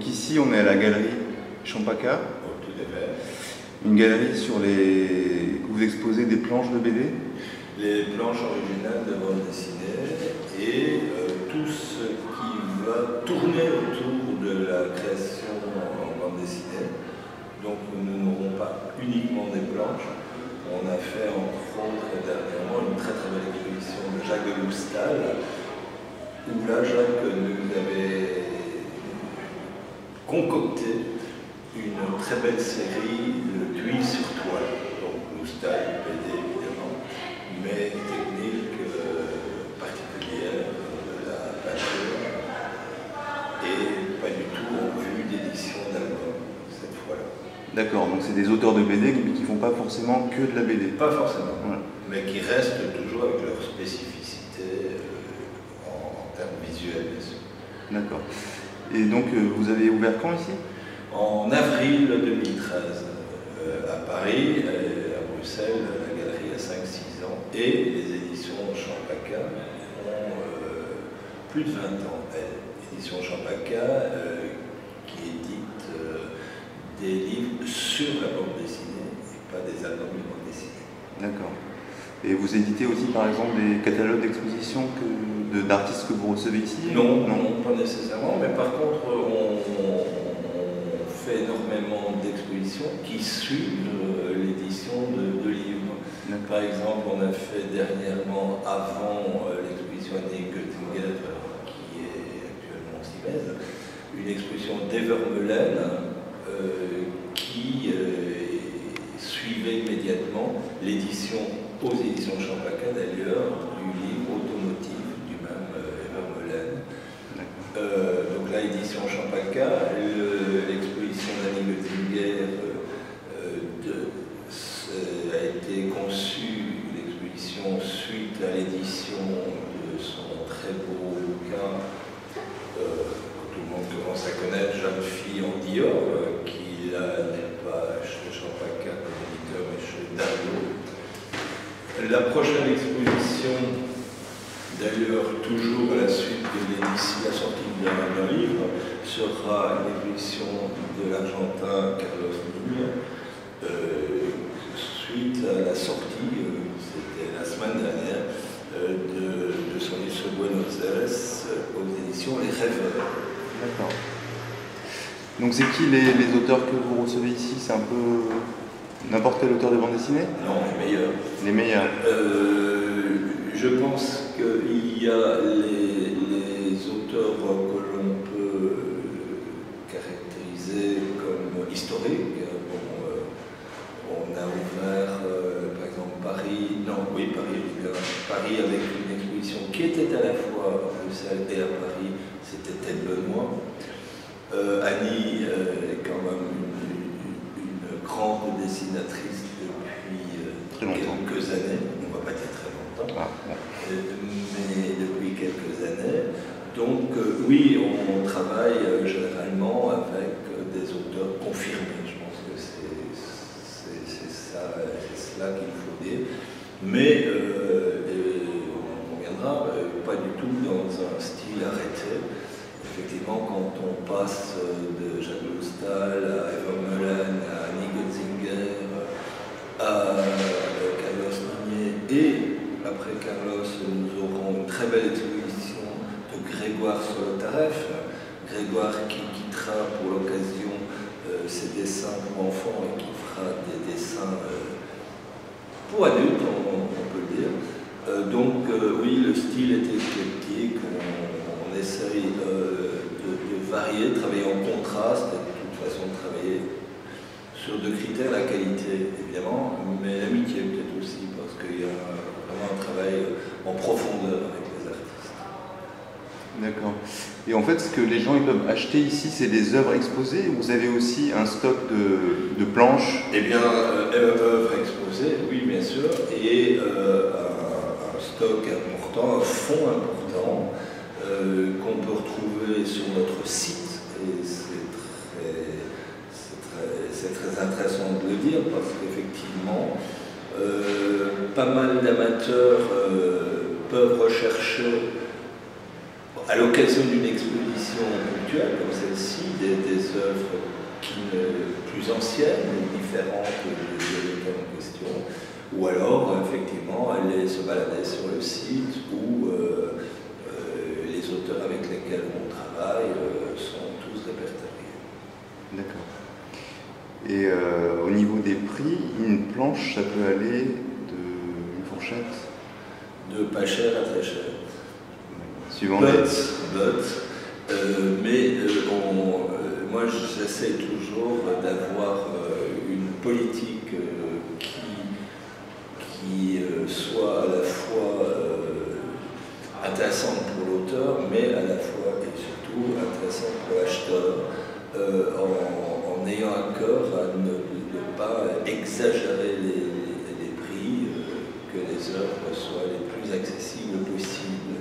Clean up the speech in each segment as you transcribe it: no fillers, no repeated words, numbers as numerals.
Ici, on est à la galerie Champaka, Tout à fait. une galerie sur les... où vous exposez des planches de BD. Les planches originales de bande dessinée et tout ce qui va tourner autour de la création en bande dessinée. Donc nous n'aurons pas uniquement des planches. On a fait entre autres dernièrement une très très belle exposition de Jacques de Loustal, où là Jacques nous avait concocté une très belle série d'huile sur toile. Donc Loustal, BD évidemment, mais technique particulière de la peinture et pas du tout en vue d'édition d'album cette fois-là. D'accord, donc c'est des auteurs de BD qui font pas forcément que de la BD. Pas forcément, Voilà. mais qui restent toujours avec leur spécificité en termes visuels, bien sûr. D'accord. Et donc vous avez ouvert quand ici? En avril 2013, à Paris, à Bruxelles, la galerie a 5-6 ans, et les éditions Champaka ont plus de 20 ans. Éditions Champaka qui édite des livres sur la bande dessinée et pas des albums de bande dessinée. D'accord. Et vous éditez aussi par exemple des catalogues d'exposition d'artistes que vous recevez ici? Non, pas nécessairement, mais par contre on fait énormément d'expositions qui suivent l'édition de livres. Par exemple, on a fait dernièrement, avant l'exposition Annie Göttinger, qui est actuellement au CIMED, une exposition d'Evermeulen qui suivait immédiatement l'édition aux éditions Champaka d'ailleurs du livre automotive du même Evermeulen. Donc là, édition Champaka, l'exposition d'Annie Göttinger a été conçue, l'exposition suite à l'édition de son très beau bouquin que tout le monde commence à connaître, Jeune fille en Dior, qui là n'est pas chez Champaka comme éditeur mais chez Dargaud. La prochaine exposition, d'ailleurs toujours à la suite de la sortie d'un livre, sera une exposition de l'Argentin Carlos Niño, suite à la sortie, c'était la semaine dernière, de son livre sur Buenos Aires aux éditions Les Rêveurs. D'accord. Donc c'est qui les auteurs que vous recevez ici? C'est un peu n'importe quel auteur de bande dessinée? Non, les meilleurs. Les meilleurs. Je pense qu'il y a les auteurs que l'on peut caractériser comme historiques. On a ouvert, par exemple, Paris avec une exposition qui était à la fois à Bruxelles et à Paris, c'était Ted Benoît. Annie est quand même une grande dessinatrice depuis quelques années, on ne va pas dire très longtemps, mais depuis quelques années. Donc oui, on travaille généralement avec des auteurs confirmés, je pense que c'est cela qu'il faut dire. Mais on reviendra pas du tout dans un style arrêté. Effectivement, quand on passe de Jacques de Loustal à Evermeulen, à Annie Göttinger, à Carlos Niño, et après Carlos, nous aurons une très belle exposition de Grégoire Solotareff. Grégoire qui quittera pour l'occasion ses dessins pour enfants et qui fera des dessins pour adultes, on peut le dire. Donc oui, le style est éclectique, on essaye de varier, de travailler en contraste, et de toute façon de travailler sur deux critères, la qualité évidemment, mais l'amitié peut-être aussi, parce qu'il y a vraiment un travail en profondeur avec les artistes. D'accord. Et en fait, ce que les gens ils peuvent acheter ici, c'est des œuvres exposées, ou vous avez aussi un stock de planches? Eh bien, œuvres exposées, oui bien sûr, et un stock important, un fonds important, qu'on peut retrouver sur notre site, et c'est très intéressant de le dire, parce qu'effectivement, pas mal d'amateurs peuvent rechercher, à l'occasion d'une exposition, éditions ponctuelles comme celle-ci, des œuvres plus anciennes, différentes de l'auteur en question, ou alors effectivement aller se balader sur le site où les auteurs avec lesquels on travaille sont tous répertoriés. D'accord. Et au niveau des prix, une planche, ça peut aller d'une fourchette de pas cher à très cher. Suivant mais moi j'essaie toujours d'avoir une politique qui soit à la fois intéressante pour l'auteur, mais à la fois et surtout intéressante pour l'acheteur, en ayant à cœur à ne pas exagérer les prix, que les œuvres soient les plus accessibles possibles.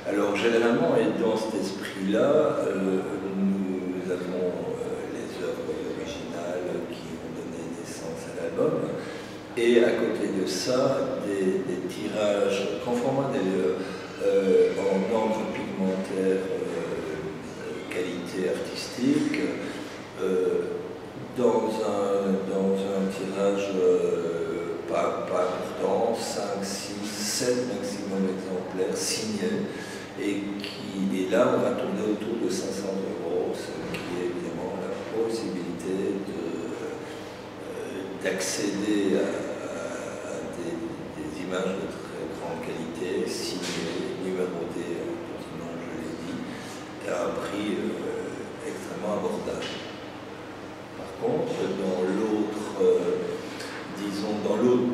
Alors généralement, et dans cet esprit-là, nous avons les œuvres originales qui ont donné naissance à l'album, et à côté de ça, des tirages, conformément d'ailleurs, en encre pigmentaire, qualité artistique, dans un tirage pas important, 5, 6, 7 maximum exemplaires signés, et là on va tourner autour de 500 €, ce qui est évidemment la possibilité d'accéder à des images de très grande qualité, signées, numérotées, effectivement, je l'ai dit, à un prix extrêmement abordable. Par contre, dans l'autre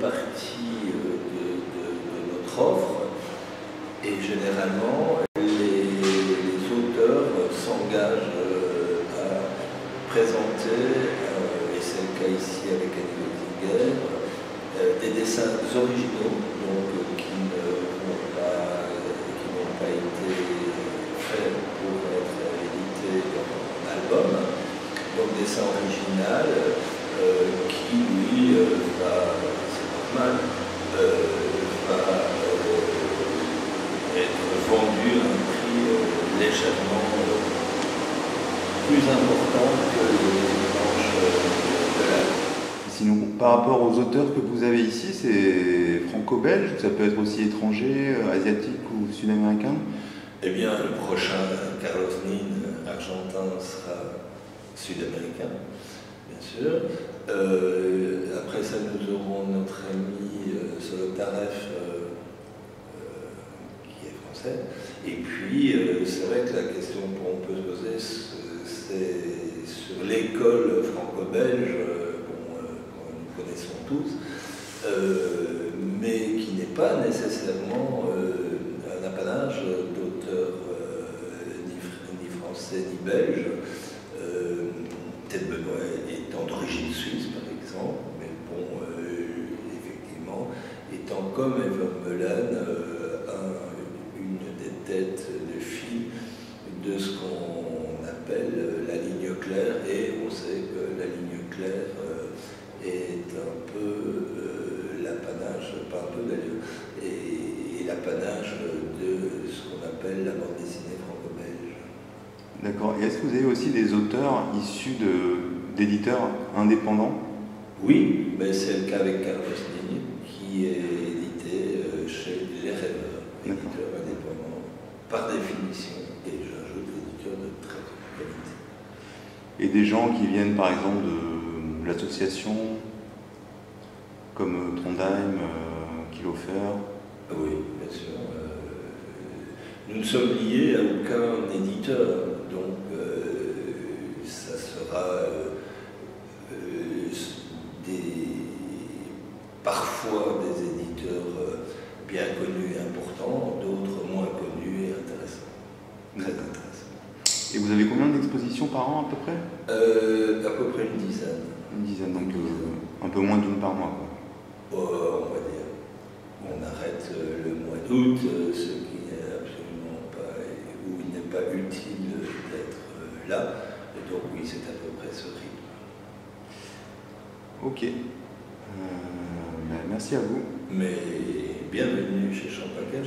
partie de notre offre, et généralement, les auteurs s'engagent à présenter, et c'est le cas ici avec Annie Oettinger, des dessins originaux, donc qui n'ont pas été faits pour être édités en album, donc dessin original qui lui va, c'est normal, va être vendu à un prix légèrement plus important que les planches de l'album. Sinon, par rapport aux auteurs que vous avez ici, c'est franco-belge, ça peut être aussi étranger, asiatique ou sud-américain? Eh bien, le prochain, Carlos Nin, argentin, sera sud-américain, bien sûr. Après ça, nous aurons notre ami Solotareff, qui est français. Et puis, c'est vrai que la question qu'on peut se poser, c'est sur l'école franco-belge, que nous connaissons tous, mais qui n'est pas nécessairement un apanage d'auteurs ni français ni belges. Ted Benoît étant d'origine suisse, par exemple, mais bon, effectivement, étant comme Eva Meulen, une des têtes de file de ce qu'on appelle la ligne claire, et on sait que la ligne claire est un peu l'apanage, pas un peu d'ailleurs, et l'apanage de ce qu'on appelle la bande dessinée franco-belge. D'accord. Et est-ce que vous avez aussi des auteurs issus d'éditeurs indépendants? Oui, mais c'est le cas avec Carlos Nin, qui est édité chez Les Rêveurs, éditeur indépendant par définition, et j'ajoute éditeur de très grande qualité. Et des gens qui viennent par exemple de l'association comme Trondheim, Kilofer? Oui, bien sûr. Nous ne sommes liés à aucun éditeur, donc ça sera parfois des éditeurs bien connus et importants, d'autres moins connus et intéressants. Très intéressants. Et vous avez combien d'expositions par an à peu près? À peu près une dizaine. Une dizaine, donc un peu moins d'une par mois, quoi. On va dire. On arrête le mois d'août, ce qui n'est absolument pas, où il n'est pas utile d'être là. Et donc oui, c'est à peu près ce rythme. Ok. Merci à vous. Mais bienvenue chez Champagne.